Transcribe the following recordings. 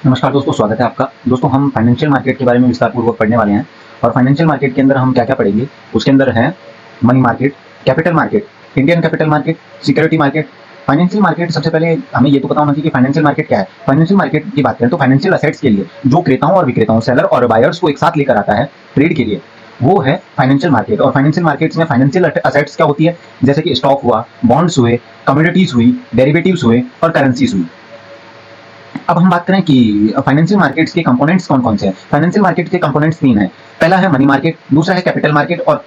नमस्कार दोस्तों, स्वागत है आपका। दोस्तों, हम फाइनेंशियल मार्केट के बारे में विस्तारपूर्वक पढ़ने वाले हैं और फाइनेंशियल मार्केट के अंदर हम क्या-क्या पढ़ेंगे, उसके अंदर है money market, capital market, Indian capital market, security market, financial market. सबसे पहले हमें ये तो पता होना चाहिए कि फाइनेंशियल मार्केट क्या है। फाइनेंशियल मार्केट की बात करें तो फाइनेंशियल असेट्स के लिए जो क्रेताओं और विक्रेताओं, सेलर और बायर्स को एक साथ लेकर आता है ट्रेड के लिए, वो है फाइनेंशियल मार्केट। और फाइनेंशियल मार्केट्स में फाइनेंशियल असेट्स क्या होती है, जैसे कि स्टॉक हुआ, बॉन्ड्स हुए, कमोडिटीज हुई, डेरिवेटिव्स हुए और करेंसीज हुई। अब हम बात करें कि फाइनेंशियल मार्केट्स के कंपोनेंट्स कौन-कौन से हैं। फाइनेंशियल मार्केट के कंपोनेंट्स 3 हैं। पहला है मनी मार्केट, दूसरा है कैपिटल मार्केट और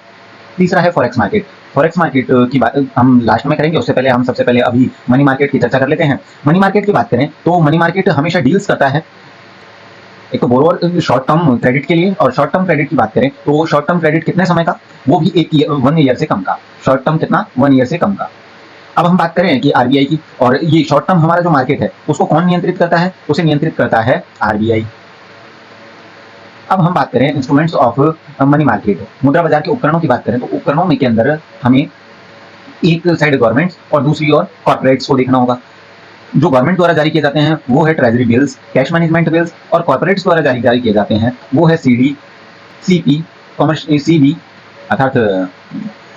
तीसरा है फॉरेक्स मार्केट। फॉरेक्स मार्केट की बात हम लास्ट में करेंगे, उससे पहले हम सबसे पहले अभी मनी मार्केट की चर्चा कर लेते हैं। मनी मार्केट की बात करें तो मनी मार्केट हमेशा डील्स करता है एक तो बोरोवर शॉर्ट टर्म क्रेडिट के लिए, और शॉर्ट टर्म क्रेडिट की बात करें तो शॉर्ट टर्म क्रेडिट कितने समय का, वो भी 1 ईयर से कम का। शॉर्ट टर्म कितना, 1 ईयर से कम का। अब हम बात करें कि आरबीआई की, और ये शॉर्ट टर्म हमारा जो मार्केट है उसको कौन नियंत्रित करता है, उसे नियंत्रित करता है आरबीआई। अब हम बात करें इंस्ट्रूमेंट्स ऑफ मनी मार्केट, मुद्रा बाजार के उपकरणों की बात करें तो उपकरणों में के अंदर हमें एक साइड गवर्नमेंट्स और दूसरी ओर कॉर्पोरेट्स को देखना होगा। जो गवर्नमेंट द्वारा जारी किए जाते हैं वो है treasury bills, cash management bills, और कॉर्पोरेट्स द्वारा जारी किए जाते हैं वो है सीडी, सीपी, सीबी अर्थात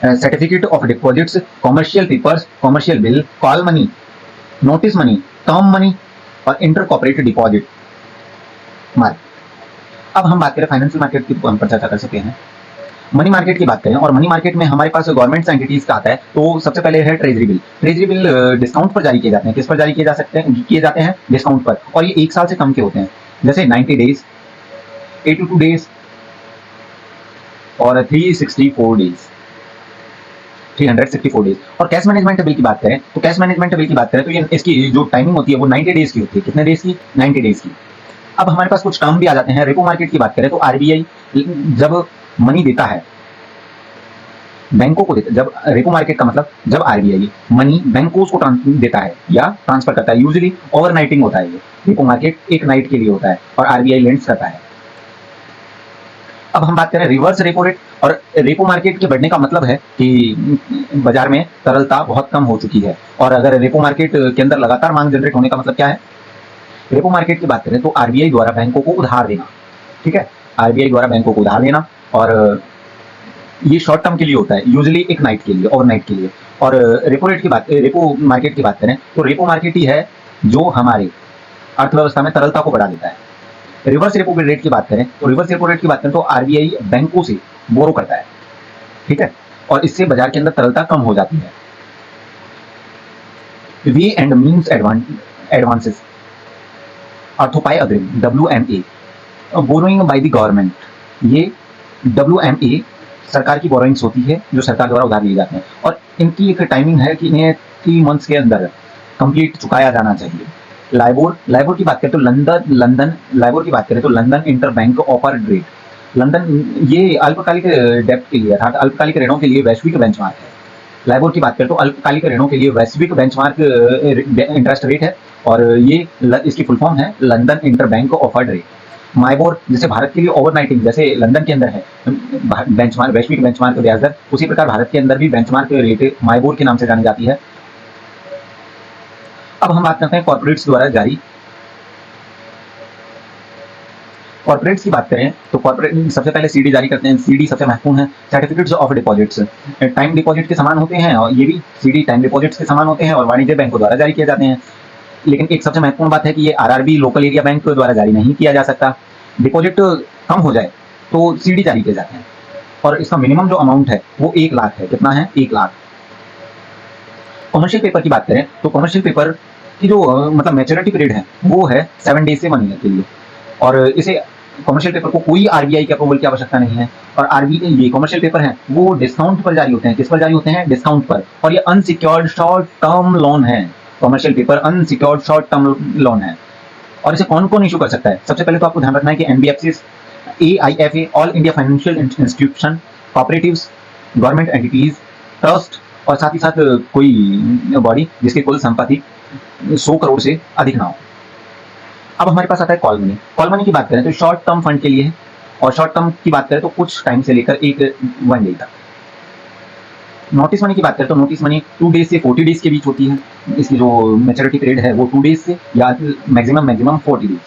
certificate of deposits, commercial papers, commercial bill, call money, notice money, term money और इंटर कॉर्पोरेट डिपॉजिट मार्केट। अब हम बात करें फाइनेंशियल मार्केट की पर चर्चा कर सकते हैं। मनी मार्केट की बात करें और मनी मार्केट में हमारे पास गवर्नमेंट एंटिटीज का आता है, तो सबसे पहले है treasury bill. Treasury bill discount पर जारी किए जाते हैं। किस पर जारी किए जाते हैं? डिस्काउंट पर। और ये 1 साल से कम के होते हैं, जैसे 90 डेज, 82 डेज और 364 डेज, 364 डेज। और कैश मैनेजमेंट बिल की बात करें तो कैश मैनेजमेंट बिल की बात करें तो ये इसकी जो टाइमिंग होती है वो 90 डेज की होती है। कितने डेज की? 90 डेज की। अब हमारे पास कुछ टर्म भी आ जाते हैं। रेपो मार्केट की बात करें तो आरबीआई जब मनी देता है बैंकों को देता है, जब रेपो मार्केट का मतलब जब आरबीआई मनी बैंकों को देता है या ट्रांसफर करता है, यूजुअली ओवरनाइटिंग होता है। ये रेपो मार्केट एक नाइट के लिए होता है और आरबीआई लेंड्स करता है। अब हम बात करें रिवर्स रेपो रेट, और रेपो मार्केट के बढ़ने का मतलब है कि बाजार में तरलता बहुत कम हो चुकी है। और अगर रेपो मार्केट के अंदर लगातार मांग जनरेट होने का मतलब क्या है? रेपो मार्केट की बात करें तो आरबीआई द्वारा बैंकों को उधार देना, ठीक है, आरबीआई द्वारा बैंकों को उधार देना, और ये शॉर्ट टर्म के लिए होता है, यूजुअली एक नाइट के लिए, ओवरनाइट के लिए। और रेपो मार्केट की बात करें तो रेपो मार्केट ही है जो हमारे अर्थव्यवस्था में तरलता को बढ़ा देता है। रिवर्स रेपो रेट की बात करें तो रिवर्स रेपो रेट की बात करें तो आरबीआई बैंकों से बोरो करता है, ठीक है, और इससे बाजार के अंदर तरलता कम हो जाती है। वे एंड मीन्स एडवांसेस ऑर्थोपाई agreement, WMA, borrowing by the government. ये WMA सरकार की बोरोइंग्स होती है जो सरकार द्वारा उधार लिए जाते हैं, और इनकी एक टाइमिंग है कि इन्हें 3 मंथ्स के अंदर कंप्लीट चुकाया जाना चाहिए। लाइबोर की बात करें तो लाइबोर की बात करें तो London inter bank offer rate, London ये अल्पकालिक डेब्ट के लिए अर्थात अल्पकालिक ऋणों के लिए वैश्विक बेंचमार्क है। लाइबोर की बात करें तो अल्पकालिक ऋणों के लिए वैश्विक बेंचमार्क इंटरेस्ट रेट है, और ये इसकी फुल फॉर्म है London inter bank offered rate. MIBOR जैसे भारत के लिए ओवरनाइटिंग जैसे लंदन के अंदर है बेंचमार्क, वैश्विक बेंचमार्क ब्याज दर, उसी प्रकार भारत के अंदर भी बेंचमार्क रेट माइबोर के नाम से जानी जाती है। अब हम बात करते हैं कॉर्पोरेट्स द्वारा जारी। कॉर्पोरेट्स की बात करें तो कॉर्पोरेट सबसे पहले सीडी जारी करते हैं। सीडी सबसे महत्वपूर्ण है। Certificates of deposits time deposit के समान होते हैं, और ये भी सीडी टाइम डिपॉजिट्स के समान होते हैं और वाणिज्य बैंकों द्वारा जारी किए जाते हैं। लेकिन एक सबसे महत्वपूर्ण बात है कि ये आरआरबी लोकल एरिया बैंक द्वारा जारी नहीं किया जा सकता। डिपॉजिट कम हो जाए तो सीडी जारी किए जाते हैं, और इसका मिनिमम जो अमाउंट है वो 1 लाख है। कितना है? 1 लाख। कमर्शियल पेपर की बात करें तो कमर्शियल पेपर की जो मतलब मैच्योरिटी पीरियड है वो है 7 डेज से 1 ईयर के लिए, और इसे कमर्शियल पेपर को कोई आरबीआई के अप्रूवल की आवश्यकता नहीं है। और आरबीआई ये कमर्शियल पेपर हैं वो डिस्काउंट पर जारी होते हैं। किस पर जारी होते हैं? डिस्काउंट पर। और ये अनसिक्योर्ड शॉर्ट टर्म लोन है। Commercial paper unsecured short term loan है। और इसे कौन कौन इशू कर सकता है? सबसे पहले तो आपको ध्यान रखना है कि NBFCs, AIFA, all India financial institution, cooperatives, government entities, trust, और साथ ही साथ कोई बॉडी जिसकी कुल संपत्ति 100 करोड़ से अधिक ना हो। अब हमारे पास आता है कॉल मनी। कॉल मनी की बात करें तो शॉर्ट टर्म फंड के लिए है, और शॉर्ट टर्म की बात करें तो कुछ टाइम से लेकर 1 डे तक। नोटिस मनी की बात करें तो नोटिस मनी 2 डेज से 40 डेज के बीच होती है। इसकी जो मैच्योरिटी पीरियड है वो 2 डेज से या मैक्सिमम 40 डेज।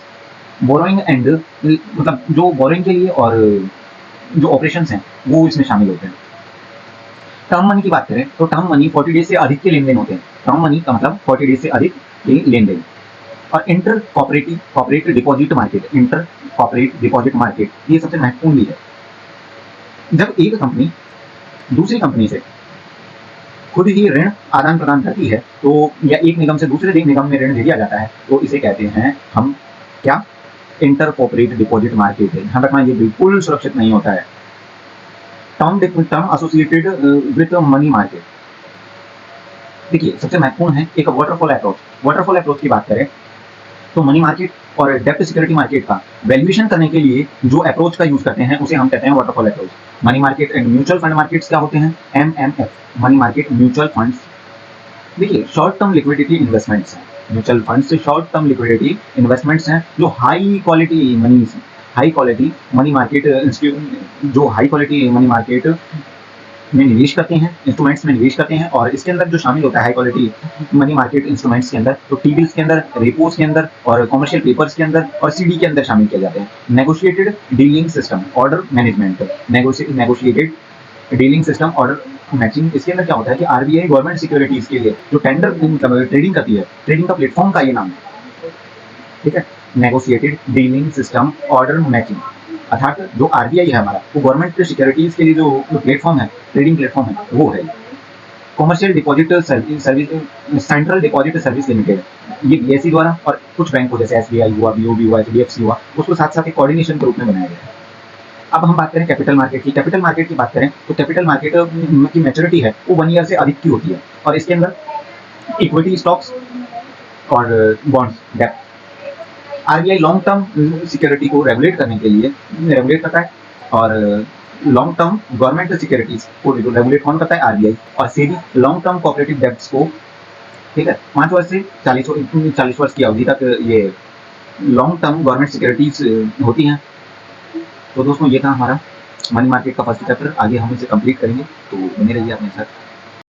बोरोइंग एंड मतलब जो बोरोइंग के लिए और जो ऑपरेशंस हैं वो इसमें शामिल होते हैं। टर्म मनी की बात करें तो टर्म मनी 40 डेज से अधिक के लेन देन होते हैं। टर्म मनी का मतलब 40 डेज से अधिक के लेन देन। और inter corporate deposit market, inter corporate deposit market ये सबसे महत्वपूर्ण भी है। जब एक कंपनी दूसरी कंपनी से खुद ही ऋण आदान प्रदान करती है तो या एक निगम से दूसरे निगम में ऋण दे दिया जाता है तो इसे कहते हैं हम क्या, इंटर कॉपरेट डिपॉजिट मार्केट है। ध्यान रखना ये बिल्कुल सुरक्षित नहीं होता है। Term associated with money market. देखिए सबसे महत्वपूर्ण है एक वाटरफॉल अप्रोच। वाटरफॉल अप्रोच की बात करें तो मनी मार्केट और डेब्ट सिक्योरिटी मार्केट का वैल्यूएशन करने के लिए जो अप्रोच का यूज करते हैं उसे हम कहते हैं waterfall approach. Money market and mutual fund markets क्या होते हैं, MMF, money market mutual funds. देखिए शॉर्ट टर्म लिक्विडिटी इन्वेस्टमेंट्स हैं, mutual funds short term liquidity investments हैं जो हाई क्वालिटी मनी मार्केट जो हाई क्वालिटी मनी मार्केट में निवेश करते हैं, इंस्ट्रूमेंट्स में निवेश करते हैं। और इसके अंदर जो शामिल होता है high quality money market instruments के अंदर तो टी-बिल्स के अंदर, रेपोस के अंदर और कमर्शियल पेपर्स के अंदर और सीडी के अंदर शामिल किए जाते हैं। Negotiated dealing system, order management, negotiated dealing system, order matching. इसके अंदर क्या होता है कि आरबीआई गवर्नमेंट सिक्योरिटीज के लिए जो टेंडर ट्रेडिंग करती है, ट्रेडिंग का प्लेटफॉर्म का ये नाम है, ठीक है। Negotiated dealing system, order matching, अर्थात जो आरबीआई है हमारा वो गवर्नमेंट सिक्योरिटीज के लिए जो प्लेटफॉर्म है, ट्रेडिंग प्लेटफॉर्म है वो है। Commercial deposit service, central deposit service limited, ये बीएसई द्वारा और कुछ बैंकों जैसे एसबीआई हुआ, बीओबी हुआ, एचडीएफसी हुआ, उसको साथ साथ एक कोऑर्डिनेशन के रूप में बनाया गया है। अब हम बात करें कैपिटल मार्केट की। कैपिटल मार्केट की बात करें तो कैपिटल मार्केट की मैच्योरिटी है वो 1 ईयर से अधिक की होती है और इसके अंदर इक्विटी स्टॉक्स और बॉन्ड्स, डेब्ट। आरबीआई लॉन्ग टर्म सिक्योरिटी को रेगुलेट करने के लिए रेगुलेट करता है और लॉन्ग टर्म गवर्नमेंट सिक्योरिटीज को रेगुलेट कौन करता है, आरबीआई। और SEBI long term cooperative debts को, ठीक है, 5 वर्ष से 40 वर्ष की अवधि तक ये लॉन्ग टर्म गवर्नमेंट सिक्योरिटीज होती हैं। तो दोस्तों ये था हमारा मनी मार्केट का फर्स्ट चैप्टर। आगे हम इसे कंप्लीट करेंगे तो बने रहिए अपने साथ।